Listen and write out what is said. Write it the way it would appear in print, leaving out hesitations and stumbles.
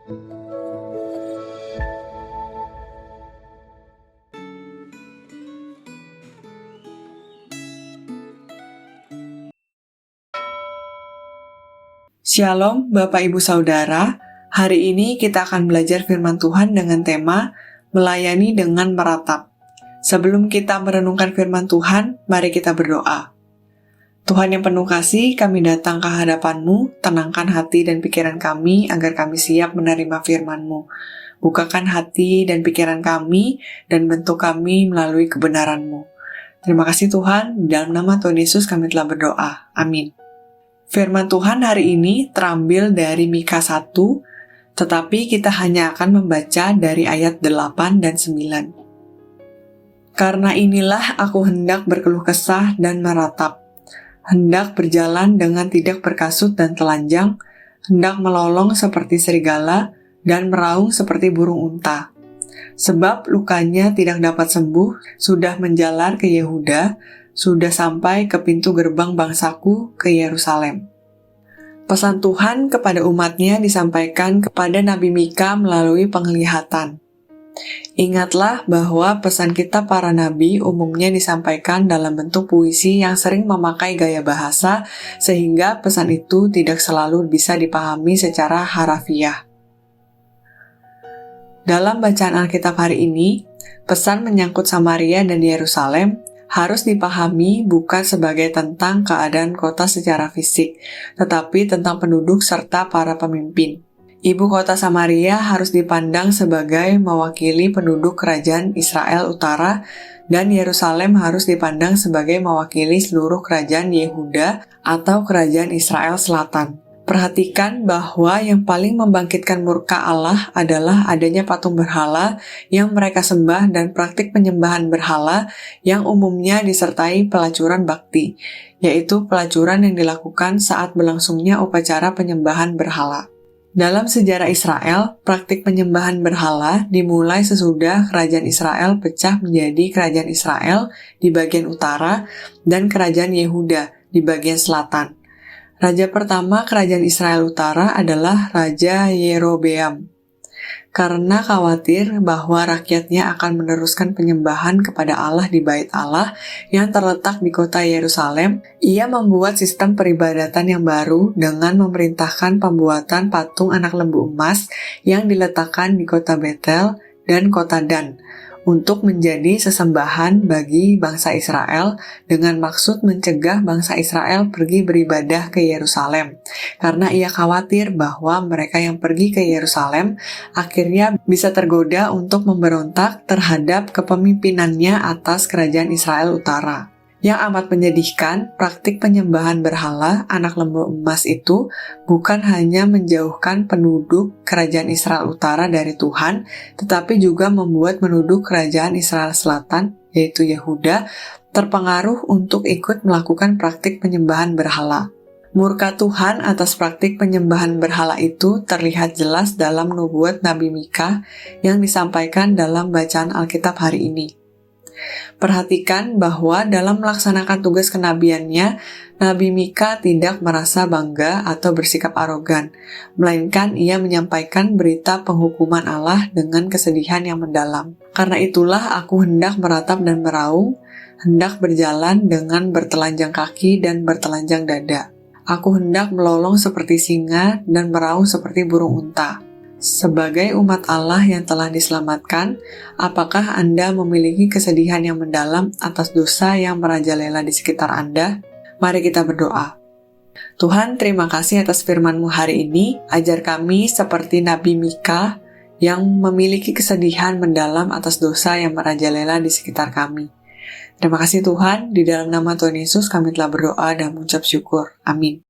Shalom Bapak Ibu Saudara, hari ini kita akan belajar firman Tuhan dengan tema melayani dengan meratap. Sebelum kita merenungkan firman Tuhan, mari kita berdoa. Tuhan yang penuh kasih, kami datang ke hadapan-Mu, tenangkan hati dan pikiran kami agar kami siap menerima firman-Mu. Bukakan hati dan pikiran kami dan bentuk kami melalui kebenaran-Mu. Terima kasih Tuhan, di dalam nama Tuhan Yesus kami telah berdoa. Amin. Firman Tuhan hari ini terambil dari Mika 1, tetapi kita hanya akan membaca dari ayat 8 dan 9. Karena inilah aku hendak berkeluh kesah dan meratap, hendak berjalan dengan tidak berkasut dan telanjang, hendak melolong seperti serigala dan meraung seperti burung unta. Sebab lukanya tidak dapat sembuh, sudah menjalar ke Yehuda, sudah sampai ke pintu gerbang bangsaku ke Yerusalem. Pesan Tuhan kepada umatnya disampaikan kepada Nabi Mika melalui penglihatan. Ingatlah bahwa pesan kita para nabi umumnya disampaikan dalam bentuk puisi yang sering memakai gaya bahasa, sehingga pesan itu tidak selalu bisa dipahami secara harafiah. Dalam bacaan Alkitab hari ini, pesan menyangkut Samaria dan Yerusalem harus dipahami bukan sebagai tentang keadaan kota secara fisik, tetapi tentang penduduk serta para pemimpin. Ibu kota Samaria harus dipandang sebagai mewakili penduduk kerajaan Israel Utara, dan Yerusalem harus dipandang sebagai mewakili seluruh kerajaan Yehuda atau kerajaan Israel Selatan. Perhatikan bahwa yang paling membangkitkan murka Allah adalah adanya patung berhala yang mereka sembah dan praktik penyembahan berhala yang umumnya disertai pelacuran bakti, yaitu pelacuran yang dilakukan saat berlangsungnya upacara penyembahan berhala. Dalam sejarah Israel, praktik penyembahan berhala dimulai sesudah kerajaan Israel pecah menjadi kerajaan Israel di bagian utara dan kerajaan Yehuda di bagian selatan. Raja pertama kerajaan Israel Utara adalah Raja Yerobeam. Karena khawatir bahwa rakyatnya akan meneruskan penyembahan kepada Allah di Bait Allah yang terletak di kota Yerusalem, ia membuat sistem peribadatan yang baru dengan memerintahkan pembuatan patung anak lembu emas yang diletakkan di kota Betel dan kota Dan, untuk menjadi sesembahan bagi bangsa Israel dengan maksud mencegah bangsa Israel pergi beribadah ke Yerusalem. Karena ia khawatir bahwa mereka yang pergi ke Yerusalem akhirnya bisa tergoda untuk memberontak terhadap kepemimpinannya atas kerajaan Israel Utara. Yang amat menyedihkan, praktik penyembahan berhala anak lembu emas itu bukan hanya menjauhkan penduduk kerajaan Israel Utara dari Tuhan, tetapi juga membuat penduduk kerajaan Israel Selatan, yaitu Yehuda, terpengaruh untuk ikut melakukan praktik penyembahan berhala. Murka Tuhan atas praktik penyembahan berhala itu terlihat jelas dalam nubuat Nabi Mika yang disampaikan dalam bacaan Alkitab hari ini. Perhatikan bahwa dalam melaksanakan tugas kenabiannya, Nabi Mika tidak merasa bangga atau bersikap arogan, melainkan ia menyampaikan berita penghukuman Allah dengan kesedihan yang mendalam. Karena itulah aku hendak meratap dan meraung, hendak berjalan dengan bertelanjang kaki dan bertelanjang dada. Aku hendak melolong seperti singa dan meraung seperti burung unta. Sebagai umat Allah yang telah diselamatkan, apakah Anda memiliki kesedihan yang mendalam atas dosa yang merajalela di sekitar Anda? Mari kita berdoa. Tuhan, terima kasih atas firman-Mu hari ini. Ajar kami seperti Nabi Mika yang memiliki kesedihan mendalam atas dosa yang merajalela di sekitar kami. Terima kasih Tuhan, di dalam nama Tuhan Yesus kami telah berdoa dan mengucap syukur. Amin.